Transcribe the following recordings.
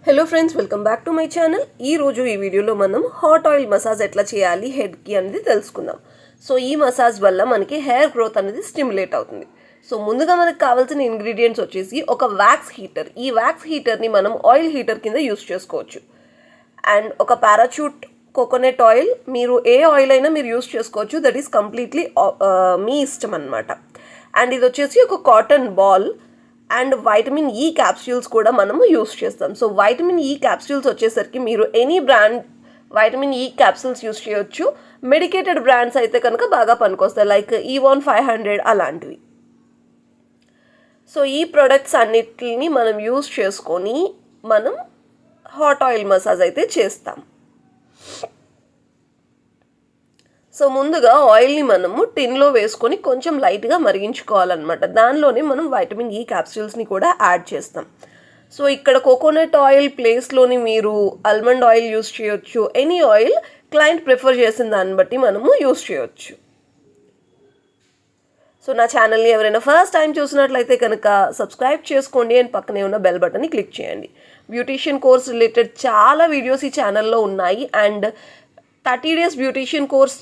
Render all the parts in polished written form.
Hello friends, welcome back to my channel. ఈరోజు ఈ వీడియోలో మనం హాట్ ఆయిల్ మసాజ్ ఎట్లా చేయాలి హెడ్కి అనేది తెలుసుకుందాం. సో ఈ మసాజ్ వల్ల మనకి హెయిర్ గ్రోత్ అనేది స్టిమ్యులేట్ అవుతుంది. సో ముందుగా మనకు కావాల్సిన ఇంగ్రీడియంట్స్ వచ్చేసి ఒక వ్యాక్స్ హీటర్. ఈ వ్యాక్స్ హీటర్ని మనం ఆయిల్ హీటర్ కింద యూస్ చేసుకోవచ్చు. అండ్ ఒక పారాచూట్ కోకోనట్ ఆయిల్, మీరు ఏ ఆయిల్ అయినా మీరు యూస్ చేసుకోవచ్చు. దట్ ఈస్ కంప్లీట్లీ మీ ఇష్టం అన్నమాట. అండ్ ఇది వచ్చేసి ఒక cotton ball and vitamin E capsules కూడా మనము యూస్ చేస్తాం. సో వైటమిన్ ఈ క్యాప్సూల్స్ వచ్చేసరికి మీరు any brand vitamin E capsules use చేయొచ్చు. మెడికేటెడ్ బ్రాండ్స్ అయితే కనుక బాగా పనికొస్తాయి, లైక్ ఈవాన్ 500 అలాంటివి. సో ఈ ప్రొడక్ట్స్ అన్నిటిని మనం యూస్ చేసుకొని మనం హాట్ ఆయిల్ మసాజ్ అయితే చేస్తాం. సో ముందుగా ఆయిల్ని మనము టిన్లో వేసుకొని కొంచెం లైట్గా మరిగించుకోవాలన్నమాట. దానిలోనే మనం వైటమిన్ ఈ క్యాప్సూల్స్ని కూడా యాడ్ చేస్తాం. సో ఇక్కడ కోకోనట్ ఆయిల్ ప్లేస్లోని మీరు ఆల్మండ్ ఆయిల్ యూస్ చేయొచ్చు. ఎనీ ఆయిల్ క్లయింట్ ప్రిఫర్ చేసిన దాన్ని బట్టి మనము యూస్ చేయొచ్చు. సో నా ఛానల్ని ఎవరైనా ఫస్ట్ టైం చూసినట్లయితే కనుక సబ్స్క్రైబ్ చేసుకోండి అండ్ పక్కనే ఉన్న బెల్ బటన్ని క్లిక్ చేయండి. బ్యూటిషియన్ కోర్స్ రిలేటెడ్ చాలా వీడియోస్ ఈ ఛానల్లో ఉన్నాయి. And 30 days beautician course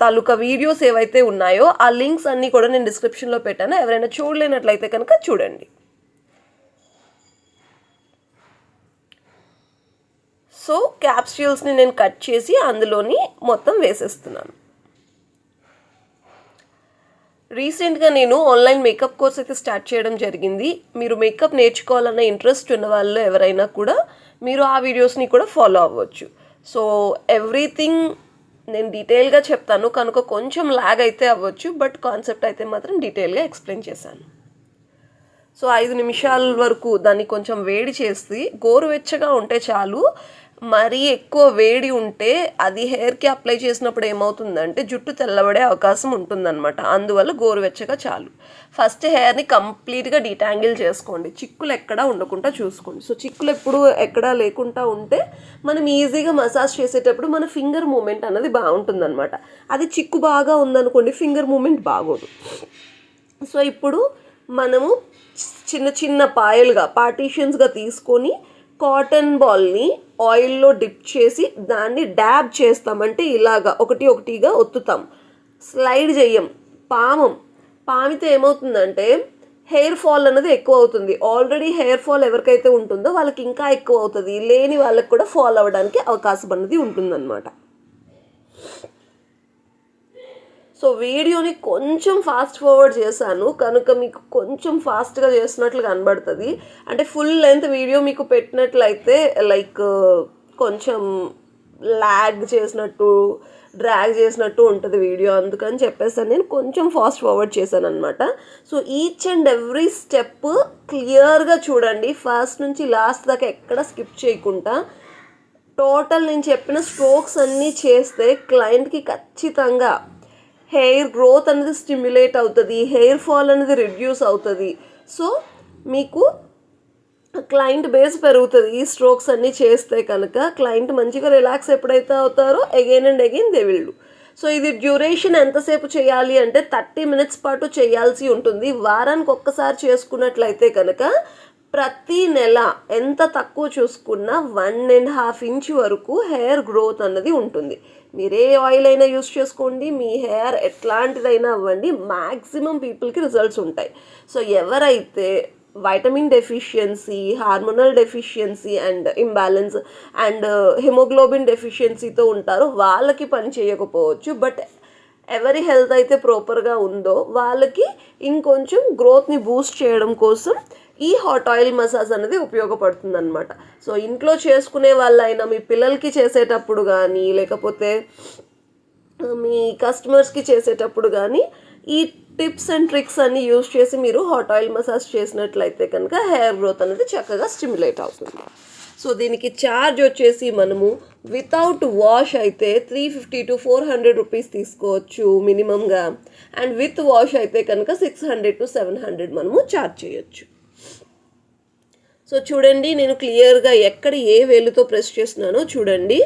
taluka videos ఏవైతే ఉన్నాయో ఆ లింక్స్ అన్నీ కూడా నేను డిస్క్రిప్షన్లో పెట్టాను. ఎవరైనా చూడలేనట్లయితే కనుక చూడండి. సో క్యాప్సూల్స్ని నేను కట్ చేసి అందులోని మొత్తం వేసేస్తున్నాను. రీసెంట్గా నేను ఆన్లైన్ మేకప్ కోర్స్ అయితే స్టార్ట్ చేయడం జరిగింది. మీరు మేకప్ నేర్చుకోవాలన్న ఇంట్రెస్ట్ ఉన్న వాళ్ళు ఎవరైనా కూడా మీరు ఆ వీడియోస్ని కూడా ఫాలో అవ్వచ్చు. సో ఎవ్రీథింగ్ నేను డీటెయిల్గా చెప్తాను కనుక కొంచెం లాగ్ అయితే అవ్వచ్చు, బట్ కాన్సెప్ట్ అయితే మాత్రం డీటెయిల్గా ఎక్స్ప్లెయిన్ చేశాను. సో 5 నిమిషాల వరకు దాన్ని కొంచెం వేడి చేసి, గోరువెచ్చగా ఉంటే చాలు. మరీ ఎక్కువ వేడి ఉంటే అది హెయిర్కి అప్లై చేసినప్పుడు ఏమవుతుందంటే జుట్టు తెల్లబడే అవకాశం ఉంటుందన్నమాట. అందువల్ల గోరువెచ్చగా చాలు. ఫస్ట్ హెయిర్ని కంప్లీట్గా డీటాంగిల్ చేసుకోండి. చిక్కులు ఎక్కడా ఉండకుండా చూసుకోండి. సో చిక్కులు ఎప్పుడు ఎక్కడా లేకుండా ఉంటే మనం ఈజీగా మసాజ్ చేసేటప్పుడు మన ఫింగర్ మూమెంట్ అన్నది బాగుంటుందన్నమాట. అది చిక్కు బాగా ఉందనుకోండి, ఫింగర్ మూమెంట్ బాగోదు. సో ఇప్పుడు మనము చిన్న చిన్న పార్టీషన్స్గా తీసుకొని కాటన్ బాల్ని ఆయిల్లో డిప్ చేసి దాన్ని డ్యాబ్ చేస్తామంటే ఇలాగా ఒకటి ఒకటిగా ఒత్తుతాం, స్లైడ్ చెయ్యం, పామితే ఏమవుతుందంటే హెయిర్ ఫాల్ అనేది ఎక్కువ అవుతుంది. ఆల్రెడీ హెయిర్ ఫాల్ ఎవరికైతే ఉంటుందో వాళ్ళకి ఇంకా ఎక్కువ అవుతుంది, లేని వాళ్ళకి కూడా ఫాల్ అవ్వడానికి అవకాశం అనేది ఉంటుందన్నమాట. సో వీడియోని కొంచెం ఫాస్ట్ ఫార్వర్డ్ చేశాను కనుక మీకు కొంచెం ఫాస్ట్గా చేసినట్లు కనబడుతుంది. అంటే ఫుల్ లెంత్ వీడియో మీకు పెట్టినట్లయితే లైక్ కొంచెం ల్యాగ్ చేసినట్టు, డ్రాగ్ చేసినట్టు ఉంటుంది వీడియో. అందుకని చెప్పేసి నేను కొంచెం ఫాస్ట్ ఫార్వర్డ్ చేశాను అనమాట. So each and every step క్లియర్గా చూడండి, ఫస్ట్ నుంచి లాస్ట్ దాకా ఎక్కడ స్కిప్ చేయకుండా. టోటల్ నేను చెప్పిన స్ట్రోక్స్ అన్నీ చేస్తే క్లయింట్కి ఖచ్చితంగా హెయిర్ గ్రోత్ అనేది స్టిమ్యులేట్ అవుతుంది, హెయిర్ ఫాల్ అనేది రిడ్యూస్ అవుతుంది. సో మీకు క్లయింట్ బేస్ పెరుగుతుంది ఈ స్ట్రోక్స్ అన్నీ చేస్తే కనుక. క్లయింట్ మంచిగా రిలాక్స్ ఎప్పుడైతే అవుతారో again and again they will do. So ఇది డ్యూరేషన్ ఎంతసేపు చేయాలి అంటే 30 minutes పాటు చేయాల్సి ఉంటుంది. వారానికి ఒక్కసారి చేసుకున్నట్లయితే కనుక ప్రతి నెల ఎంత తక్కువ చూసుకున్నా 1.5 inch వరకు హెయిర్ గ్రోత్ అన్నది ఉంటుంది. మీరు ఏ ఆయిల్ అయినా యూస్ చేసుకోండి, మీ హెయిర్ ఎట్లాంటిదైనా అవ్వండి, మ్యాక్సిమం పీపుల్కి రిజల్ట్స్ ఉంటాయి. సో ఎవరైతే vitamin deficiency, hormonal deficiency and imbalance and haemoglobin డెఫిషియన్సీతో ఉంటారో వాళ్ళకి పని చేయకపోవచ్చు, బట్ ఎవరి హెల్త్ అయితే ప్రాపర్గా ఉందో వాళ్ళకి ఇంకొంచెం గ్రోత్ని బూస్ట్ చేయడం కోసం ఈ హాట్ ఆయిల్ మసాజ్ అనేది ఉపయోగపడుతుంది అనమాట. సో ఇంట్లో చేసుకునే వాళ్ళైనా మీ పిల్లలకి చేసేటప్పుడు కానీ లేకపోతే మీ కస్టమర్స్కి చేసేటప్పుడు కానీ ఈ టిప్స్ అండ్ ట్రిక్స్ అన్నీ యూజ్ చేసి మీరు హాట్ ఆయిల్ మసాజ్ చేసినట్లయితే కనుక హెయిర్ గ్రోత్ అనేది చక్కగా స్టిమ్యులేట్ అవుతుంది. సో దీనికి ఛార్జ్ వచ్చేసి మనము వితౌట్ వాష్ అయితే 350 to 400 రూపీస్ తీసుకోవచ్చు మినిమంగా. అండ్ విత్ వాష్ అయితే కనుక 600 to 700 మనము ఛార్జ్ చేయొచ్చు. సో చూడండి, నేను క్లియర్గా ఎక్కడ ఏ వేలుతో ప్రెస్ చేస్తున్నానో చూడండి,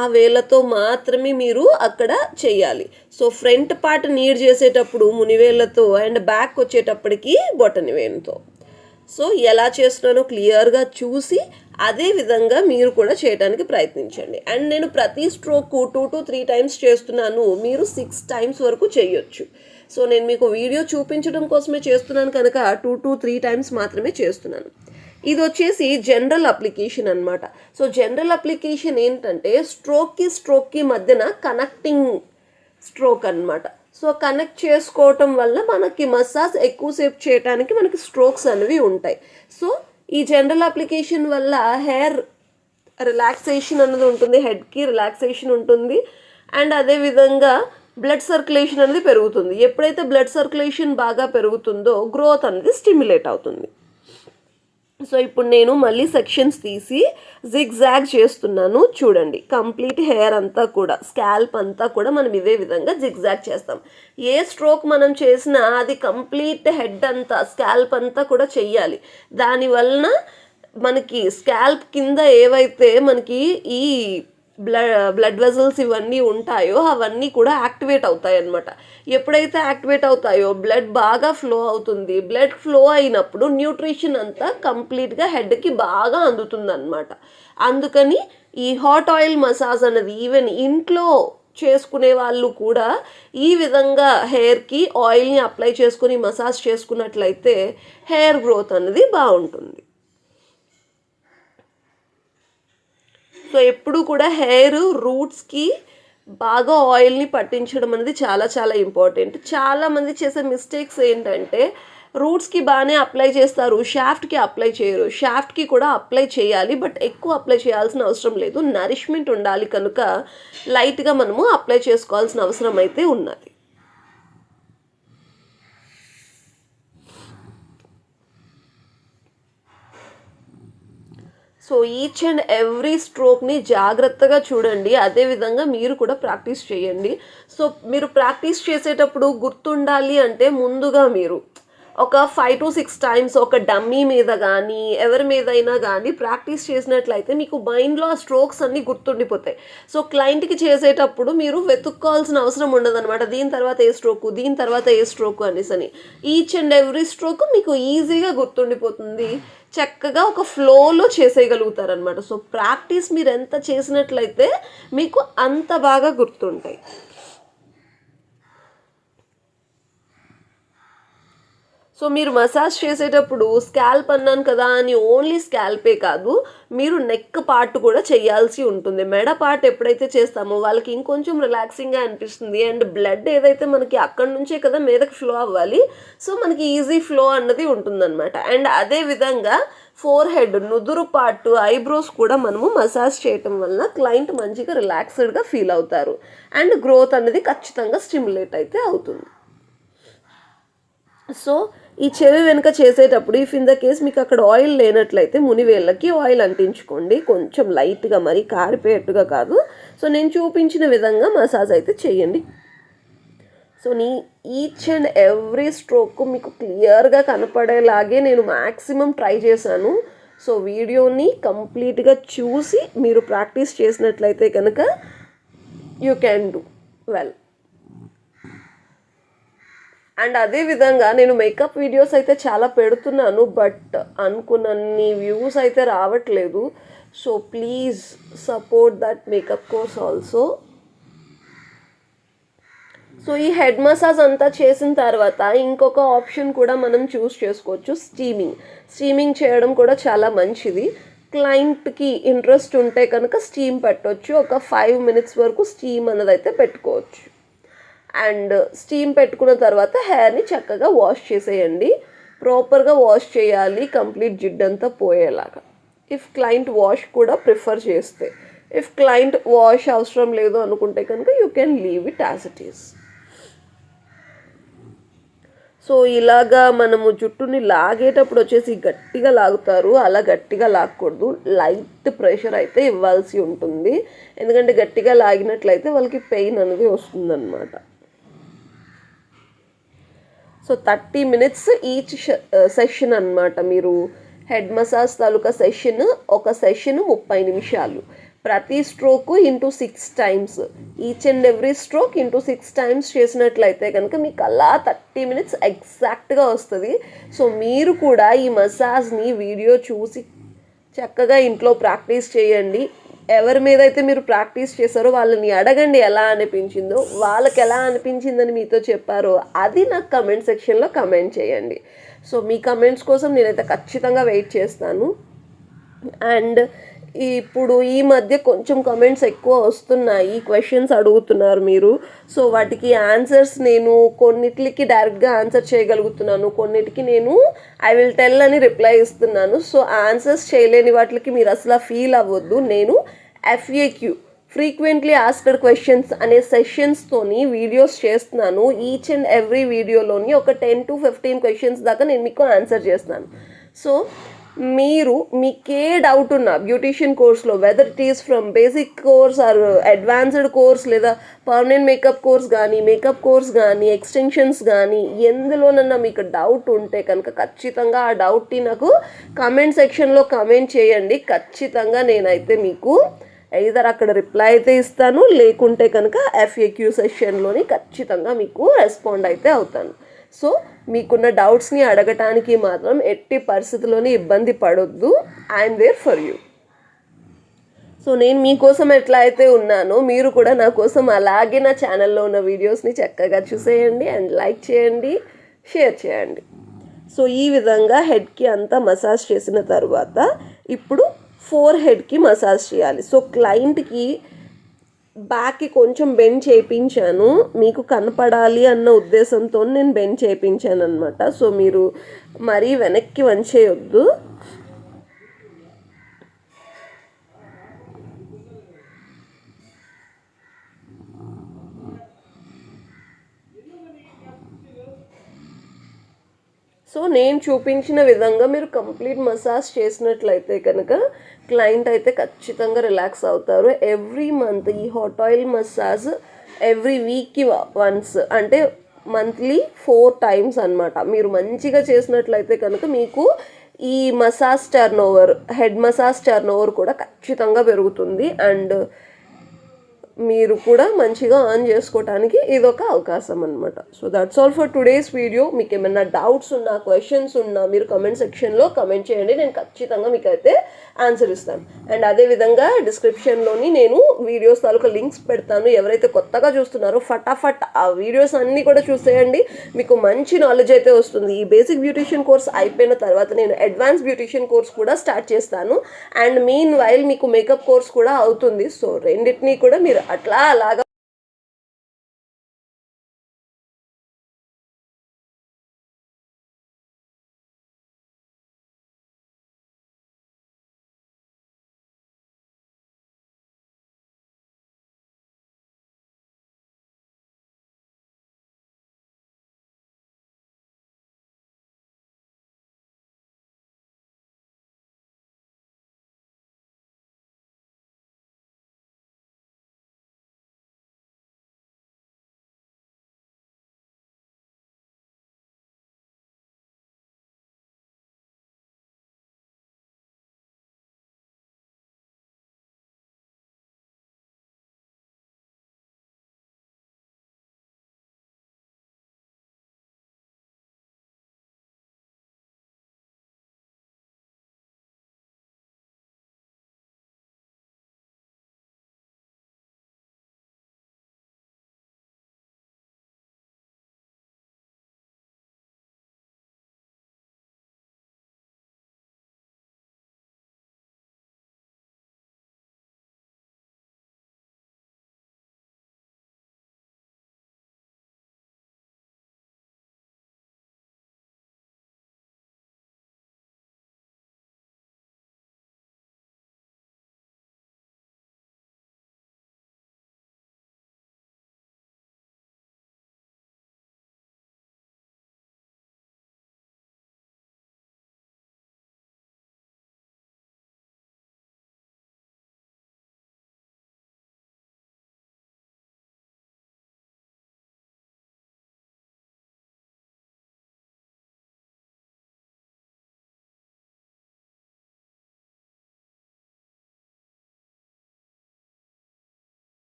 ఆ వేలతో మాత్రమే మీరు అక్కడ చేయాలి. సో ఫ్రంట్ పార్ట్ నీడ్ చేసేటప్పుడు మునివేళ్ళతో అండ్ బ్యాక్ వచ్చేటప్పటికి బొటని వేలుతో. సో ఎలా చేస్తున్నానో క్లియర్గా చూసి అదే విధంగా మీరు కూడా చేయడానికి ప్రయత్నించండి. అండ్ నేను ప్రతి స్ట్రోక్ 2 to 3 టైమ్స్ చేస్తున్నాను, మీరు 6 టైమ్స్ వరకు చేయొచ్చు. సో నేను మీకు వీడియో చూపించడం కోసమే చేస్తున్నాను కనుక 2 to 3 టైమ్స్ మాత్రమే చేస్తున్నాను. ఇది వచ్చేసి జనరల్ అప్లికేషన్ అనమాట. సో జనరల్ అప్లికేషన్ ఏంటంటే స్ట్రోక్కి మధ్యన కనెక్టింగ్ స్ట్రోక్ అనమాట. సో కనెక్ట్ చేసుకోవటం వల్ల మనకి మసాజ్ ఎక్కువసేపు చేయడానికి మనకి స్ట్రోక్స్ అనేవి ఉంటాయి. సో ఈ జనరల్ అప్లికేషన్ వల్ల హెయిర్ రిలాక్సేషన్ అనేది ఉంటుంది, హెడ్కి రిలాక్సేషన్ ఉంటుంది. అండ్ అదేవిధంగా బ్లడ్ సర్క్యులేషన్ అనేది పెరుగుతుంది. ఎప్పుడైతే బ్లడ్ సర్క్యులేషన్ బాగా పెరుగుతుందో గ్రోత్ అనేది స్టిమ్యులేట్ అవుతుంది. సో ఇప్పుడు నేను మళ్ళీ సెక్షన్స్ తీసి జిగ్జాగ్ చేస్తున్నాను. చూడండి, కంప్లీట్ హెయిర్ అంతా కూడా, స్కాల్ప్ అంతా కూడా మనం ఇదే విధంగా జిగ్జాగ్ చేస్తాం. ఏ స్ట్రోక్ మనం చేసినా అది కంప్లీట్ హెడ్ అంతా, స్కాల్ప్ అంతా కూడా చెయ్యాలి. దానివలన మనకి స్కాల్ప్ కింద ఏవైతే మనకి ఈ బ్లడ్ వెజల్స్ ఇవన్నీ ఉంటాయో అవన్నీ కూడా యాక్టివేట్ అవుతాయి అన్నమాట. ఎప్పుడైతే యాక్టివేట్ అవుతాయో బ్లడ్ బాగా ఫ్లో అవుతుంది. బ్లడ్ ఫ్లో అయినప్పుడు న్యూట్రిషన్ అంతా కంప్లీట్గా హెడ్కి బాగా అందుతుంది అన్నమాట. అందుకని ఈ హాట్ ఆయిల్ మసాజ్ అనేది ఈవెన్ ఇంట్లో చేసుకునే వాళ్ళు కూడా ఈ విధంగా హెయిర్కి ఆయిల్ని అప్లై చేసుకుని మసాజ్ చేసుకున్నట్లయితే హెయిర్ గ్రోత్ అనేది బాగుంటుంది. సో ఎప్పుడు కూడా హెయిర్ రూట్స్కి బాగా ఆయిల్ని పట్టించడం అనేది చాలా చాలా ఇంపార్టెంట్. చాలామంది చేసే మిస్టేక్స్ ఏంటంటే రూట్స్కి బాగానే అప్లై చేస్తారు, షాఫ్ట్కి అప్లై చేయరు. షాఫ్ట్కి కూడా అప్లై చేయాలి, బట్ ఎక్కువ అప్లై చేయాల్సిన అవసరం లేదు. నరిష్మెంట్ ఉండాలి కనుక లైట్గా మనము అప్లై చేసుకోవాల్సిన అవసరం అయితే ఉన్నది. సో ఈచ్ అండ్ ఎవ్రీ స్ట్రోక్ని జాగ్రత్తగా చూడండి. అదేవిధంగా మీరు కూడా ప్రాక్టీస్ చేయండి. సో మీరు ప్రాక్టీస్ చేసేటప్పుడు గుర్తుండాలి అంటే ముందుగా మీరు ఒక 5 to 6 టైమ్స్ ఒక డమ్మీ మీద కానీ ఎవరి మీద అయినా కానీ ప్రాక్టీస్ చేసినట్లయితే మీకు మైండ్లో ఆ స్ట్రోక్స్ అన్నీ గుర్తుండిపోతాయి. సో క్లయింట్కి చేసేటప్పుడు మీరు వెతుక్కోవాల్సిన అవసరం ఉండదన్నమాట. దీని తర్వాత ఏ స్ట్రోకు, దీని తర్వాత ఏ స్ట్రోకు అనేసి. ఈచ్ అండ్ ఎవ్రీ స్ట్రోక్ మీకు ఈజీగా గుర్తుండిపోతుంది. చక్కగా ఒక ఫ్లోలో చేసేయగలుగుతారనమాట. సో ప్రాక్టీస్ మీరు ఎంత చేసినట్లయితే మీకు అంత బాగా గుర్తుంటాయి. సో మీరు మసాజ్ చేసేటప్పుడు స్కాల్ప్ అన్నాను కదా అని ఓన్లీ స్కాల్పే కాదు, మీరు నెక్ పార్ట్ కూడా చేయాల్సి ఉంటుంది. మెడ పార్ట్ ఎప్పుడైతే చేస్తామో వాళ్ళకి ఇంకొంచెం రిలాక్సింగ్గా అనిపిస్తుంది. అండ్ బ్లడ్ ఏదైతే మనకి అక్కడి నుంచే కదా మీదకి ఫ్లో అవ్వాలి, సో మనకి ఈజీ ఫ్లో అన్నది ఉంటుందన్నమాట. అండ్ అదేవిధంగా ఫోర్ హెడ్, నుదురు పార్ట్, ఐబ్రోస్ కూడా మనము మసాజ్ చేయటం వల్ల క్లయింట్ మంచిగా రిలాక్స్డ్గా ఫీల్ అవుతారు. అండ్ గ్రోత్ అనేది ఖచ్చితంగా స్టిమ్యులేట్ అయితే అవుతుంది. సో ఈ చెవి వెనుక చేసేటప్పుడు ఇఫ్ ఇన్ ద కేస్ మీకు అక్కడ ఆయిల్ లేనట్లయితే మునివేళ్ళకి ఆయిల్ అంటించుకోండి, కొంచెం లైట్గా, మరి కారిపోయేట్టుగా కాదు. సో నేను చూపించిన విధంగా మసాజ్ అయితే చేయండి. So each and every stroke మీకు క్లియర్గా కనపడేలాగే నేను మ్యాక్సిమం ట్రై చేశాను. సో వీడియోని కంప్లీట్గా చూసి మీరు ప్రాక్టీస్ చేసినట్లయితే కనుక you can do well. And అదేవిధంగా నేను మేకప్ వీడియోస్ అయితే చాలా పెడుతున్నాను, బట్ అనుకున్నన్ని వ్యూస్ అయితే రావట్లేదు. So please support that makeup course also. So ఈ హెడ్ మసాజ్ అంతా చేసిన తర్వాత ఇంకొక ఆప్షన్ కూడా మనం చూస్ చేసుకోవచ్చు, స్టీమింగ్ చేయడం కూడా చాలా మంచిది. క్లయింట్కి ఇంట్రెస్ట్ ఉంటే కనుక స్టీమ్ పెట్టవచ్చు. ఒక 5 minutes వరకు స్టీమ్ అన్నది అయితే పెట్టుకోవచ్చు. అండ్ స్టీమ్ పెట్టుకున్న తర్వాత హెయిర్ని చక్కగా వాష్ చేసేయండి. ప్రాపర్గా వాష్ చేయాలి, కంప్లీట్ జిడ్డంతా పోయేలాగా. ఇఫ్ క్లయింట్ వాష్ కూడా ప్రిఫర్ చేస్తే, ఇఫ్ క్లయింట్ వాష్ అవసరం లేదు అనుకుంటే కనుక you can leave it as it is. So ఇలాగా మనము జుట్టుని లాగేటప్పుడు వచ్చేసి గట్టిగా లాగుతారు, అలా గట్టిగా లాగకూడదు. లైట్ ప్రెషర్ అయితే ఇవ్వాల్సి ఉంటుంది, ఎందుకంటే గట్టిగా లాగినట్లయితే వాళ్ళకి పెయిన్ అనేది వస్తుందన్నమాట. సో 30 minutes ఈచ్ సెషన్ అన్నమాట. మీరు హెడ్ మసాజ్ తాలూకా సెషన్, ఒక సెషన్ 30 నిమిషాలు. ప్రతి stroke into 6 times, each and every stroke into 6 times చేసినట్లయితే కనుక మీకు అలా 30 minutes ఎగ్జాక్ట్గా వస్తుంది. సో మీరు కూడా ఈ మసాజ్ని వీడియో చూసి చక్కగా ఇంట్లో ప్రాక్టీస్ చేయండి. ఎవరి మీద అయితే మీరు ప్రాక్టీస్ చేశారో వాళ్ళని అడగండి ఎలా అనిపించిందో, వాళ్ళకి ఎలా అనిపించిందని మీతో చెప్పారో అది నాకు కమెంట్ సెక్షన్లో కమెంట్ చేయండి. సో మీ కమెంట్స్ కోసం నేనైతే ఖచ్చితంగా వెయిట్ చేస్తాను. అండ్ ఇప్పుడు ఈ మధ్య కొంచెం కమెంట్స్ ఎక్కువ వస్తున్నాయి, క్వశ్చన్స్ అడుగుతున్నారు మీరు. సో వాటికి ఆన్సర్స్ నేను కొన్నిటికి డైరెక్ట్గా ఆన్సర్ చేయగలుగుతున్నాను, కొన్నిటికి నేను ఐ విల్ టెల్ అని రిప్లై ఇస్తున్నాను. సో ఆన్సర్స్ చేయలేని వాటికి మీరు అసలు ఫీల్ అవ్వద్దు. నేను FAQ, ఫ్రీక్వెంట్లీ ఆస్క్డ్ క్వశ్చన్స్ అనే సెషన్స్తోని వీడియోస్ చేస్తున్నాను. ఈచ్ అండ్ ఎవ్రీ వీడియోలోని ఒక 10 to 15 క్వశ్చన్స్ దాకా నేను మీకు ఆన్సర్ చేస్తాను. సో మీరు మీకే డౌట్ ఉన్నా బ్యూటీషియన్ కోర్స్లో, whether it is from basic course or advanced course, లేదా పర్మనెంట్ మేకప్ కోర్స్ కానీ, మేకప్ కోర్స్ కానీ, ఎక్స్టెన్షన్స్ కానీ, ఎందులోనన్నా మీకు డౌట్ ఉంటే కనుక ఖచ్చితంగా ఆ డౌట్ని నాకు కమెంట్ సెక్షన్లో కమెంట్ చేయండి. ఖచ్చితంగా నేనైతే మీకు either అక్కడ రిప్లై అయితే ఇస్తాను, లేకుంటే కనుక FAQ సెషన్లోని ఖచ్చితంగా మీకు రెస్పాండ్ అయితే అవుతాను. సో మీకున్న డౌట్స్ని అడగటానికి మాత్రం ఎట్టి పరిస్థితుల్లోని ఇబ్బంది పడొద్దు. I'm there for you. So నేను మీకోసం ఎట్లా అయితే ఉన్నానో మీరు కూడా నా కోసం అలాగే నా ఛానల్లో ఉన్న వీడియోస్ని చక్కగా చూసేయండి అండ్ లైక్ చేయండి, షేర్ చేయండి. సో ఈ విధంగా హెడ్కి అంతా మసాజ్ చేసిన తర్వాత ఇప్పుడు ఫోర్ హెడ్కి మసాజ్ చేయాలి. సో క్లయింట్కి బ్యాక్కి కొంచెం బెండ్ చేయించాను, మీకు కనపడాలి అన్న ఉద్దేశంతో నేను బెండ్ చేయించాను అనమాట. సో మీరు మరీ వెనక్కి వంచేయొద్దు. సో నేను చూపించిన విధంగా మీరు కంప్లీట్ మసాజ్ చేసినట్లయితే కనుక క్లయింట్ అయితే ఖచ్చితంగా రిలాక్స్ అవుతారు. ఎవ్రీ మంత్ ఈ హాట్ ఆయిల్ మసాజ్ ఎవ్రీ వీక్కి వన్స్, అంటే మంత్లీ 4 times అనమాట. మీరు మంచిగా చేసినట్లయితే కనుక మీకు ఈ massage turn over, head massage turn over కూడా ఖచ్చితంగా పెరుగుతుంది. అండ్ మీరు కూడా మంచిగా ఎర్న్ చేసుకోవడానికి ఇదొక అవకాశం అనమాట. So that's all for today's video. మీకు ఏమైనా డౌట్స్ ఉన్నా, క్వశ్చన్స్ ఉన్నా మీరు కమెంట్ సెక్షన్లో కమెంట్ చేయండి, నేను ఖచ్చితంగా మీకు అయితే ఆన్సర్ ఇస్తాను. అండ్ అదేవిధంగా డిస్క్రిప్షన్లోని నేను వీడియోస్ తాలూకా లింక్స్ పెడతాను. ఎవరైతే కొత్తగా చూస్తున్నారో ఫటాఫట్ ఆ వీడియోస్ అన్నీ కూడా చూసేయండి, మీకు మంచి నాలెడ్జ్ అయితే వస్తుంది. ఈ బేసిక్ బ్యూటిషియన్ కోర్స్ అయిపోయిన తర్వాత నేను అడ్వాన్స్ బ్యూటిషియన్ కోర్స్ కూడా స్టార్ట్ చేస్తాను. అండ్ మీన్ వైల్ మీకు మేకప్ కోర్స్ కూడా అవుతుంది. సో రెండింటినీ కూడా మీరు అలాగా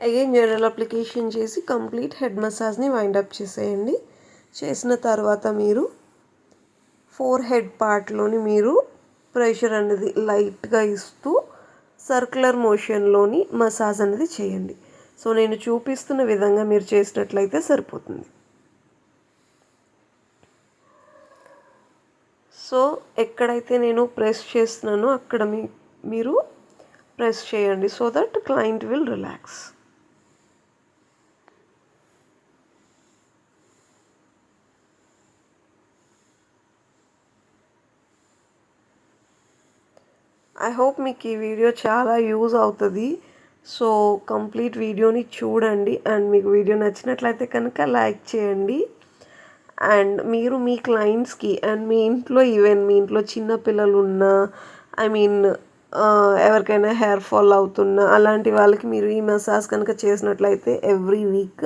అగైన్ జెల్ అప్లికేషన్ చేసి కంప్లీట్ హెడ్ మసాజ్ని వైండప్ చేసేయండి. చేసిన తర్వాత మీరు ఫోర్ హెడ్ పార్ట్లోని మీరు ప్రెషర్ అనేది లైట్గా ఇస్తూ సర్క్యులర్ మోషన్లోని మసాజ్ అనేది చేయండి. సో నేను చూపిస్తున్న విధంగా మీరు చేసినట్లయితే సరిపోతుంది. సో ఎక్కడైతే నేను ప్రెస్ చేస్తున్నానో అక్కడ మీరు ప్రెస్ చేయండి so that client will relax. I hope మీకు ఈ వీడియో చాలా యూజ్ అవుతుంది. సో కంప్లీట్ వీడియోని చూడండి అండ్ మీకు వీడియో నచ్చినట్లయితే కనుక లైక్ చేయండి. అండ్ మీరు మీ క్లయింట్స్కి అండ్ మీ ఇంట్లో ఈవెన్ మీ ఇంట్లో చిన్న పిల్లలు ఉన్నా ఎవరికైనా హెయిర్ ఫాల్ అవుతున్నా అలాంటి వాళ్ళకి మీరు ఈ మసాజ్ కనుక చేసినట్లయితే ఎవ్రీ వీక్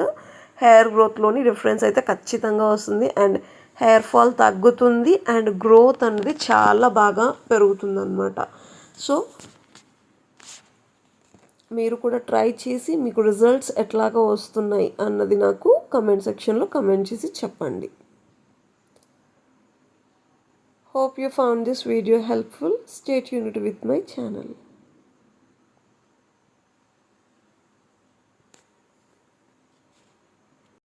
హెయిర్ గ్రోత్లోని డిఫరెన్స్ అయితే ఖచ్చితంగా వస్తుంది అండ్ హెయిర్ ఫాల్ తగ్గుతుంది అండ్ గ్రోత్ అనేది చాలా బాగా పెరుగుతుంది అన్నమాట. సో మీరు కూడా ట్రై చేసి మీకు రిజల్ట్స్ ఎట్లాగా వస్తున్నాయి అన్నది నాకు కమెంట్ సెక్షన్లో కమెంట్ చేసి చెప్పండి. Hope you found this video helpful. Stay tuned with my channel.